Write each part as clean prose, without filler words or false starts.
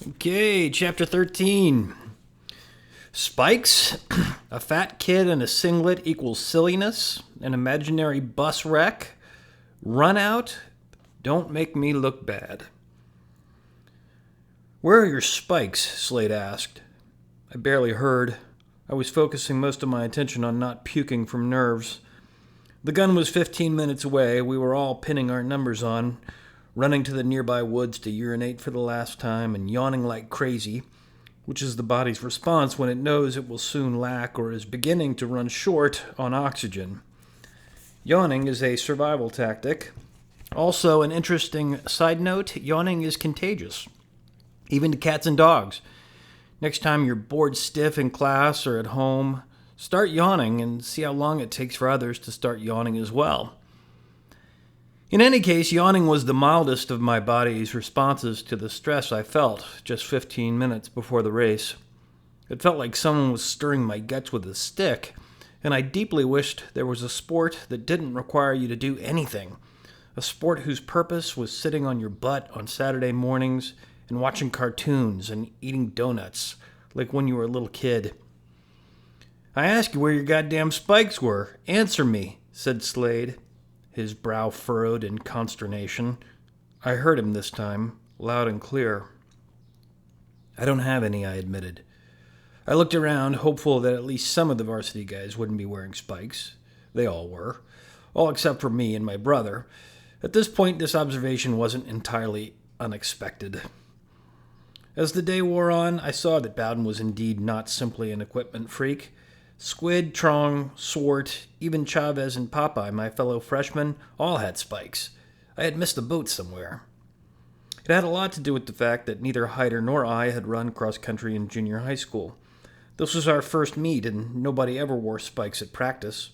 Okay, chapter 13. Spikes, a fat kid in a singlet equals silliness, an imaginary bus wreck, run out, don't make me look bad. Where are your spikes? Slade asked. I barely heard. I was focusing most of my attention on not puking from nerves. The gun was 15 minutes away. We were all pinning our numbers on, running to the nearby woods to urinate for the last time and yawning like crazy, which is the body's response when it knows it will soon lack or is beginning to run short on oxygen. Yawning is a survival tactic. Also, an interesting side note, yawning is contagious, even to cats and dogs. Next time you're bored stiff in class or at home, start yawning and see how long it takes for others to start yawning as well. In any case, yawning was the mildest of my body's responses to the stress I felt just 15 minutes before the race. It felt like someone was stirring my guts with a stick, and I deeply wished there was a sport that didn't require you to do anything. A sport whose purpose was sitting on your butt on Saturday mornings and watching cartoons and eating donuts, like when you were a little kid. I asked you where your goddamn spikes were. Answer me, said Slade, his brow furrowed in consternation. I heard him this time, loud and clear. I don't have any, I admitted. I looked around, hopeful that at least some of the varsity guys wouldn't be wearing spikes. They all were. All except for me and my brother. At this point, this observation wasn't entirely unexpected. As the day wore on, I saw that Bowden was indeed not simply an equipment freak. Squid, Trong, Swart, even Chavez and Popeye, my fellow freshmen, all had spikes. I had missed the boat somewhere. It had a lot to do with the fact that neither Hyder nor I had run cross-country in junior high school. This was our first meet, and nobody ever wore spikes at practice.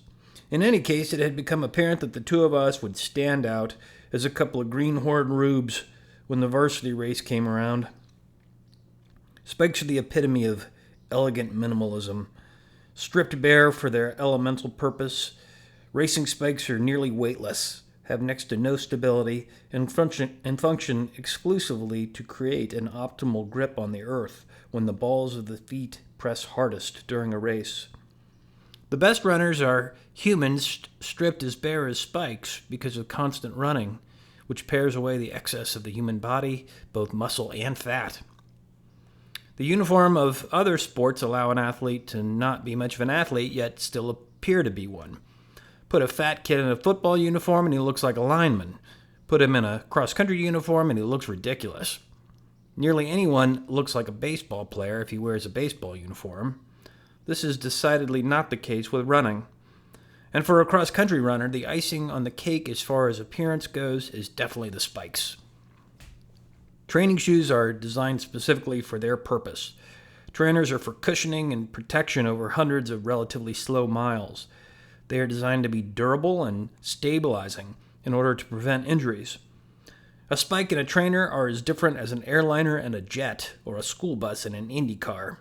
In any case, it had become apparent that the two of us would stand out as a couple of greenhorn rubes when the varsity race came around. Spikes are the epitome of elegant minimalism. Stripped bare for their elemental purpose, racing spikes are nearly weightless, have next to no stability, and function exclusively to create an optimal grip on the earth when the balls of the feet press hardest during a race. The best runners are humans stripped as bare as spikes because of constant running, which pares away the excess of the human body, both muscle and fat. The uniform of other sports allow an athlete to not be much of an athlete, yet still appear to be one. Put a fat kid in a football uniform and he looks like a lineman. Put him in a cross-country uniform and he looks ridiculous. Nearly anyone looks like a baseball player if he wears a baseball uniform. This is decidedly not the case with running. And for a cross-country runner, the icing on the cake as far as appearance goes is definitely the spikes. Training shoes are designed specifically for their purpose. Trainers are for cushioning and protection over hundreds of relatively slow miles. They are designed to be durable and stabilizing in order to prevent injuries. A spike and a trainer are as different as an airliner and a jet, or a school bus and an Indy car.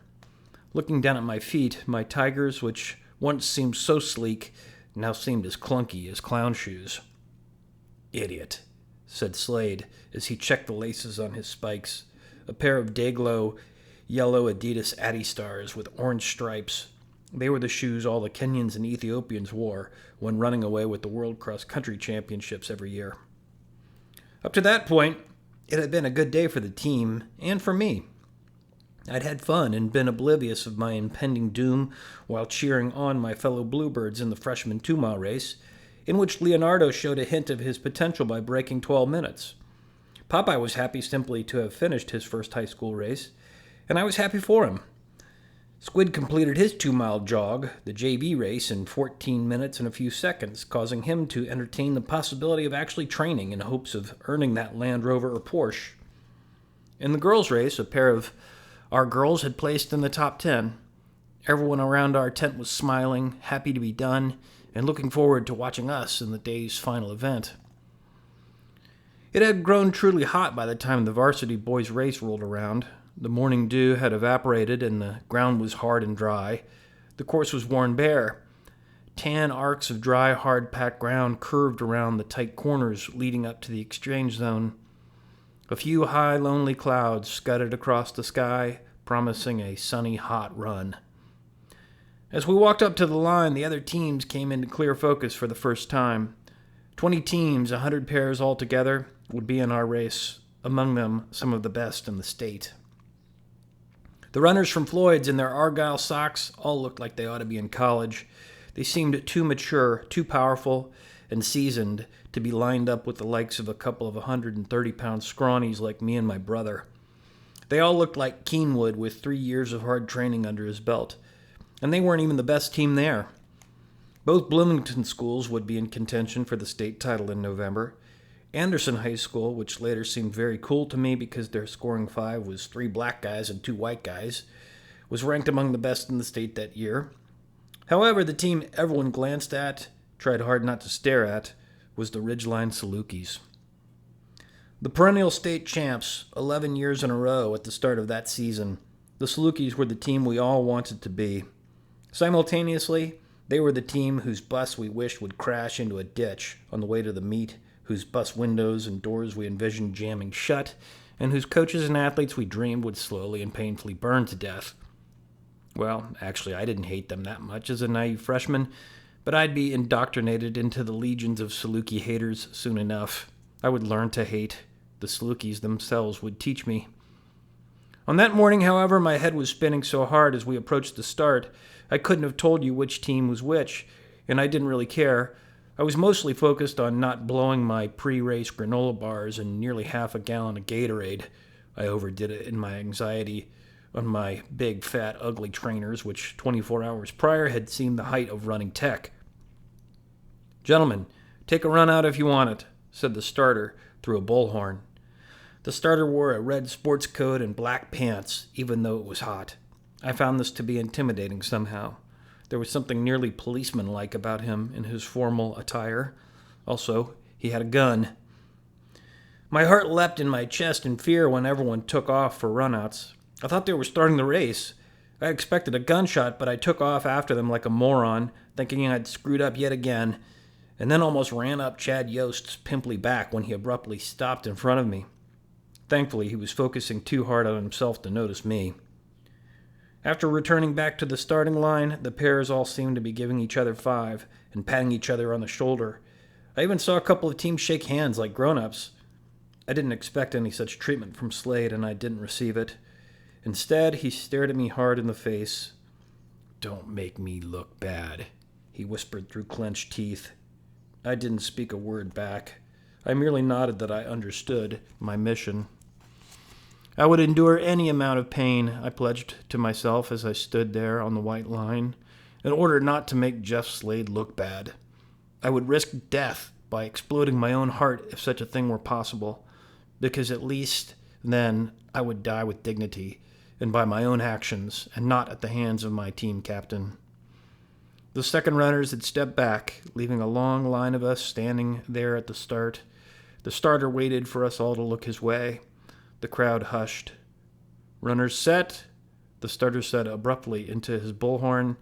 Looking down at my feet, my Tigers, which once seemed so sleek, now seemed as clunky as clown shoes. Idiot, said Slade as he checked the laces on his spikes, a pair of Dayglow yellow Adidas Adistars with orange stripes. They were the shoes all the Kenyans and Ethiopians wore when running away with the World Cross Country Championships every year. Up to that point, it had been a good day for the team and for me. I'd had fun and been oblivious of my impending doom while cheering on my fellow Bluebirds in the freshman 2-mile race, in which Leonardo showed a hint of his potential by breaking 12 minutes. Popeye was happy simply to have finished his first high school race, and I was happy for him. Squid completed his 2-mile jog, the JV race, in 14 minutes and a few seconds, causing him to entertain the possibility of actually training in hopes of earning that Land Rover or Porsche. In the girls' race, a pair of our girls had placed in the top 10. Everyone around our tent was smiling, happy to be done, and looking forward to watching us in the day's final event. It had grown truly hot by the time the varsity boys' race rolled around. The morning dew had evaporated and the ground was hard and dry. The course was worn bare. Tan arcs of dry, hard-packed ground curved around the tight corners leading up to the exchange zone. A few high, lonely clouds scudded across the sky, promising a sunny, hot run. As we walked up to the line, the other teams came into clear focus for the first time. 20 teams, 100 pairs altogether, would be in our race, among them some of the best in the state. The runners from Floyd's in their Argyle socks all looked like they ought to be in college. They seemed too mature, too powerful, and seasoned to be lined up with the likes of a couple of 130-pound scrawnies like me and my brother. They all looked like Keenwood with 3 years of hard training under his belt. And they weren't even the best team there. Both Bloomington schools would be in contention for the state title in November. Anderson High School, which later seemed very cool to me because their scoring five was 3 black guys and 2 white guys, was ranked among the best in the state that year. However, the team everyone glanced at, tried hard not to stare at, was the Ridgeline Salukis. The perennial state champs, 11 years in a row at the start of that season, the Salukis were the team we all wanted to be. Simultaneously, they were the team whose bus we wished would crash into a ditch on the way to the meet, whose bus windows and doors we envisioned jamming shut, and whose coaches and athletes we dreamed would slowly and painfully burn to death. Well, actually, I didn't hate them that much as a naive freshman, but I'd be indoctrinated into the legions of Saluki haters soon enough. I would learn to hate. The Salukis themselves would teach me. On that morning, however, my head was spinning so hard as we approached the start, I couldn't have told you which team was which, and I didn't really care. I was mostly focused on not blowing my pre-race granola bars and nearly half a gallon of Gatorade. I overdid it in my anxiety on my big, fat, ugly trainers, which 24 hours prior had seemed the height of running tech. "Gentlemen, take a run out if you want it," said the starter through a bullhorn. The starter wore a red sports coat and black pants, even though it was hot. I found this to be intimidating somehow. There was something nearly policeman-like about him in his formal attire. Also, he had a gun. My heart leapt in my chest in fear when everyone took off for runouts. I thought they were starting the race. I expected a gunshot, but I took off after them like a moron, thinking I'd screwed up yet again, and then almost ran up Chad Yost's pimply back when he abruptly stopped in front of me. Thankfully, he was focusing too hard on himself to notice me. After returning back to the starting line, the pairs all seemed to be giving each other 5 and patting each other on the shoulder. I even saw a couple of teams shake hands like grown-ups. I didn't expect any such treatment from Slade, and I didn't receive it. Instead, he stared at me hard in the face. "Don't make me look bad," he whispered through clenched teeth. I didn't speak a word back. I merely nodded that I understood my mission. I would endure any amount of pain, I pledged to myself as I stood there on the white line, in order not to make Jeff Slade look bad. I would risk death by exploding my own heart if such a thing were possible, because at least then I would die with dignity, and by my own actions, and not at the hands of my team captain. The second runners had stepped back, leaving a long line of us standing there at the start. The starter waited for us all to look his way. The crowd hushed. "Runners set," the starter said abruptly into his bullhorn,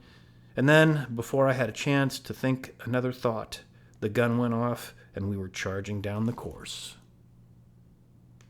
and then, before I had a chance to think another thought, the gun went off and we were charging down the course.